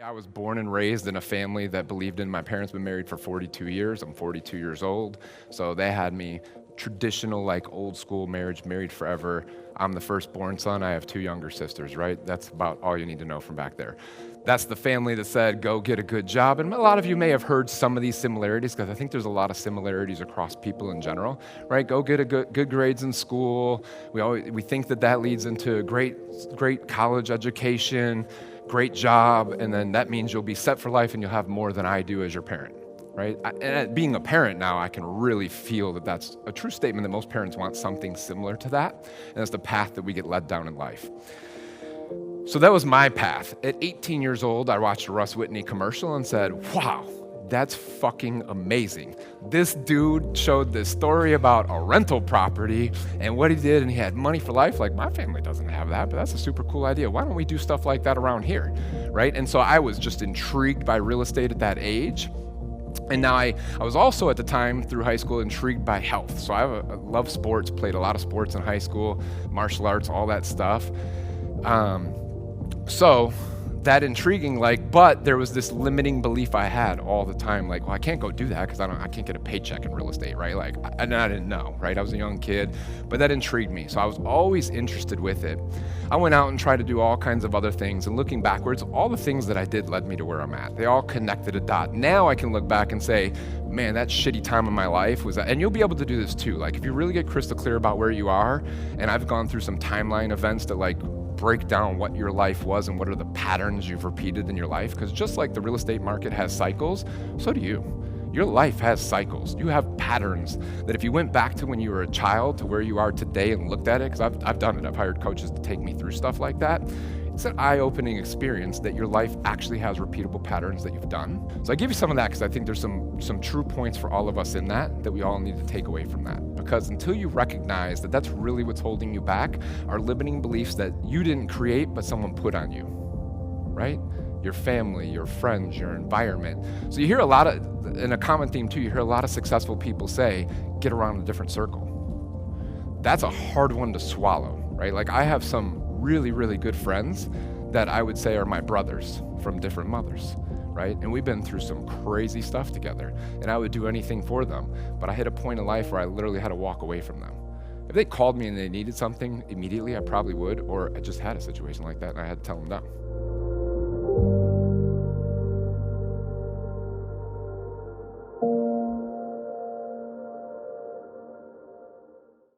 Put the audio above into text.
I was born and raised in a family that believed in, my parents been married for 42 years. I'm 42 years old. So they had me traditional, like old school marriage, married forever. I'm the firstborn son. I have two younger sisters, right? That's about all you need to know from back there. That's the family that said, go get a good job. And a lot of you may have heard some of these similarities, because I think there's a lot of similarities across people in general, right? Go get a good grades in school. We think that leads into great college education, great job, and then that means you'll be set for life and you'll have more than I do as your parent, right? And being a parent now, I can really feel that that's a true statement, that most parents want something similar to that, and that's the path that we get led down in life. So that was my path. At 18 years old, I watched a Russ Whitney commercial and said, wow, that's fucking amazing. This dude showed this story about a rental property and what he did, and he had money for life. Like, my family doesn't have that, but that's a super cool idea. Why don't we do stuff like that around here, right? And so I was just intrigued by real estate at that age. And now I was also at the time through high school intrigued by health. So I love sports, played a lot of sports in high school, martial arts, all that stuff. So that intriguing, but there was this limiting belief I had all the time, well, I can't go do that because I can't get a paycheck in real estate, right? And I didn't know, right? I was a young kid, but that intrigued me. So I was always interested with it. I went out and tried to do all kinds of other things, and looking backwards, all the things that I did led me to where I'm at. They all connected a dot. Now I can look back and say, man, that shitty time in my life was that, and you'll be able to do this too. If you really get crystal clear about where you are, and I've gone through some timeline events to break down what your life was and what are the patterns you've repeated in your life, because just like the real estate market has cycles, so do you. Your life has cycles. You have patterns that if you went back to when you were a child to where you are today and looked at it, because I've done it, I've hired coaches to take me through stuff like that, it's an eye-opening experience that your life actually has repeatable patterns that you've done. So I give you some of that because I think there's some true points for all of us in that we all need to take away from that. Because until you recognize that that's really what's holding you back, are limiting beliefs that you didn't create but someone put on you, right? Your family, your friends, your environment. So you hear a lot of, and a common theme too, you hear a lot of successful people say, get around a different circle. That's a hard one to swallow, right? I have some really, really good friends that I would say are my brothers from different mothers, right? And we've been through some crazy stuff together, and I would do anything for them. But I hit a point in life where I literally had to walk away from them. If they called me and they needed something immediately, I probably would, or I just had a situation like that and I had to tell them no.